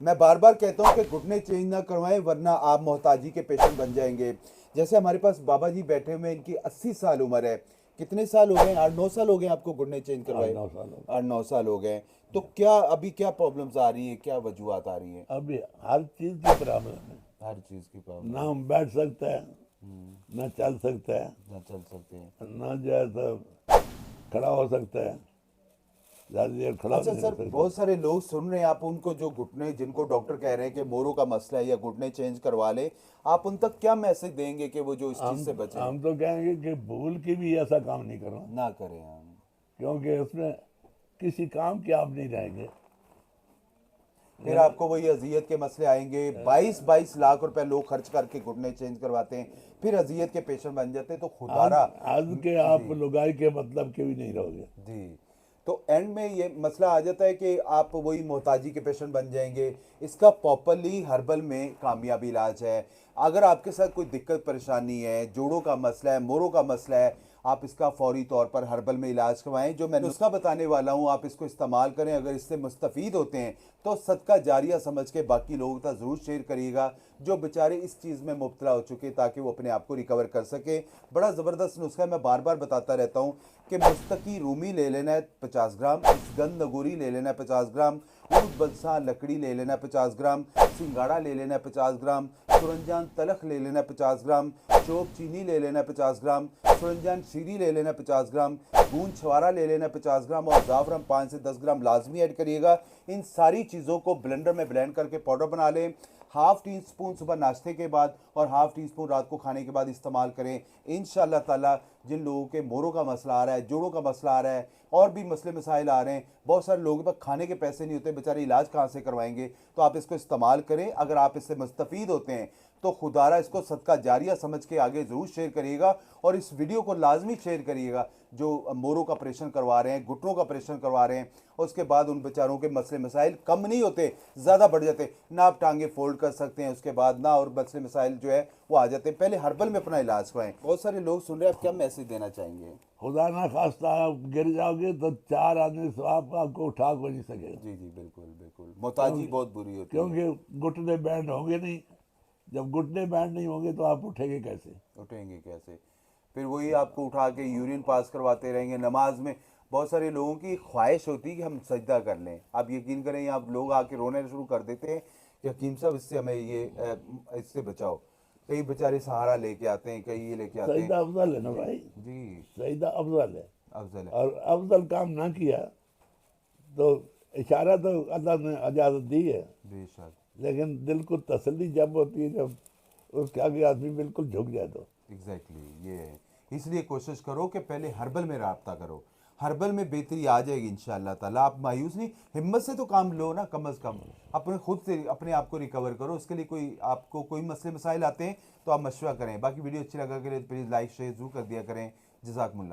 मैं बार बार कहता हूँ कि घुटने चेंज ना करवाएं वरना आप मोहताजी के पेशेंट बन जाएंगे। जैसे हमारे पास बाबा जी बैठे हुए हैं, इनकी 80 साल उम्र है। कितने साल हो गए? 8-9 साल हो गए आपको घुटने चेंज आठ करवाए? नौ साल हो 8-9 साल हो गए। तो गए। क्या अभी क्या प्रॉब्लम्स आ रही है, क्या वजूहत आ रही है? अभी हर चीज़ की प्रॉब्लम है। हर चीज़ की ना प्रॉब्लम है। हम बैठ सकते हैं, ना चल सकते हैं, ना चल सकते हैं। ना जो है तो खड़ा हो सकते हैं। ज़्यादा देर खड़ा अच्छा नहीं हो सर, सकते। बहुत सारे लोग सुन रहे हैं, आप उनको जो घुटने, जिनको डॉक्टर कह रहे हैं कि मोरों का मसला है या घुटने चेंज करवा ले, आप उन तक क्या मैसेज देंगे कि वो जो इस चीज़ हम से बचें? हम तो कहेंगे कि भूल के भी ऐसा काम नहीं करना, ना करें हम। क्योंकि उसमें किसी काम के आप नहीं रहेंगे। फिर आपको वही अजियत के मसले आएंगे। 22-22 लाख रुपए लोग खर्च करके घुटने चेंज करवाते हैं, फिर अजियत के पेशेंट बन जाते हैं। तो आज खुदारा आज के आप जी लुगाई के मतलब के भी नहीं रहोगे। जी। तो एंड में ये मसला आ जाता है कि आप वही मोहताजी के पेशेंट बन जाएंगे। इसका प्रॉपरली हर्बल में कामयाबी इलाज है। अगर आपके साथ कोई दिक्कत परेशानी है, जोड़ों का मसला है, मोरों का मसला है, आप इसका फौरी तौर पर हर्बल में इलाज करवाएं। जो मैं नुस्खा बताने वाला हूं, आप इसको इस्तेमाल करें। अगर इससे मुस्तफ़ीद होते हैं तो सदका जारिया समझ के बाकी लोगों तक ज़रूर शेयर करिएगा, जो बेचारे इस चीज़ में मुब्तला हो चुके, ताकि वो अपने आप को रिकवर कर सके। बड़ा ज़बरदस्त नुस्खा है, मैं बार बार बताता रहता हूँ कि मुस्तकी रूमी ले लेना है 50 ग्राम, गंद नगूरी ले लेना है 50 ग्राम, ऊद बलसा लकड़ी ले लेना है 50 ग्राम, सिंगाड़ा ले लेना है 50 ग्राम, सुरंजान तलख ले लेना है 50 ग्राम, चोक चीनी ले लेना है 50 ग्राम, सुरंजान शीरी ले लेना है 50 ग्राम, गूंद छवारा ले लेना है 50 ग्राम, और जाफरान 5 से 10 ग्राम लाजमी ऐड करिएगा। इन सारी चीज़ों को ब्लेंडर में ब्लेंड करके पाउडर बना लें। हाफ टी स्पून सुबह नाश्ते के बाद और हाफ टी स्पून रात को खाने के बाद इस्तेमाल करें। इंशाल्लाह ताला जिन लोगों के मोरों का मसला आ रहा है, जोड़ों का मसला आ रहा है, और भी मसले मसाइल आ रहे हैं, बहुत सारे लोगों के पास खाने के पैसे नहीं होते, बेचारे इलाज कहाँ से करवाएंगे? तो आप इसको इस्तेमाल करें। अगर आप इससे मुस्तफ़ीद होते हैं तो खुदारा इसको सदका जारिया समझ के आगे ज़रूर शेयर करिएगा, और इस वीडियो को लाजमी शेयर करिएगा जो मोरों का ऑपरेशन करवा रहे हैं, घुटनों का ऑपरेशन करवा रहे हैं। उसके बाद उन बेचारों के मसले मसाइल कम नहीं होते, ज़्यादा बढ़ जाते। ना आप टांगे फोल्ड कर सकते हैं उसके बाद, ना और मसले मसाइल जो है वो आ जाते हैं। पहले हर्बल में अपना इलाज करवाएं। बहुत सारे लोग सुन रहे हैं, आप क्या मैसेज देना चाहेंगे? खुदा ना खास्ता आप गिर जाओगे तो चार आदमी से आपको उठा को नहीं सकेगा। जी जी, बिल्कुल बिल्कुल। मोहताजी क्योंकि बहुत बुरी होती है। क्योंकि घुटने बैंड होंगे नहीं। जब घुटने बैंड नहीं होंगे तो आप उठेंगे कैसे? उठेंगे कैसे? फिर वही आपको उठा के यूरिन पास करवाते रहेंगे। नमाज में बहुत सारे लोगों की ख्वाहिश होती है कि हम सजदा कर लें। आप यकीन करें, आप लोग आके रोने शुरू कर देते हैं कि हकीम साहब इससे हमें ये इससे बचाओ। कई बेचारे सहारा लेके आते हैं, कई ये लेके आते हैं। सजदा अफजल है ना जी भाई। जी। सजदा अफजल है। अफजल है। और अफजल काम ना किया तो इशारा तो अल्लाह ने इजाज़त दी है, बेशक। लेकिन दिल को तसल्ली जब होती है जब उसके आगे आदमी बिल्कुल झुक जाए तो। एग्जैक्टली ये है। इसलिए कोशिश करो कि पहले हर्बल में राब्ता करो। हर्बल में बेहतरी आ जाएगी इंशाल्लाह ताला। आप मायूस नहीं, हिम्मत से तो काम लो ना, कम अज़ कम अपने खुद से अपने आप को रिकवर करो। उसके लिए कोई आपको कोई मसले मसाइल आते हैं तो आप मशवरा करें। बाकी वीडियो अच्छी लगा करें, प्लीज़ लाइक शेयर ज़रूर कर दिया करें। जज़ाकमुल्लाह।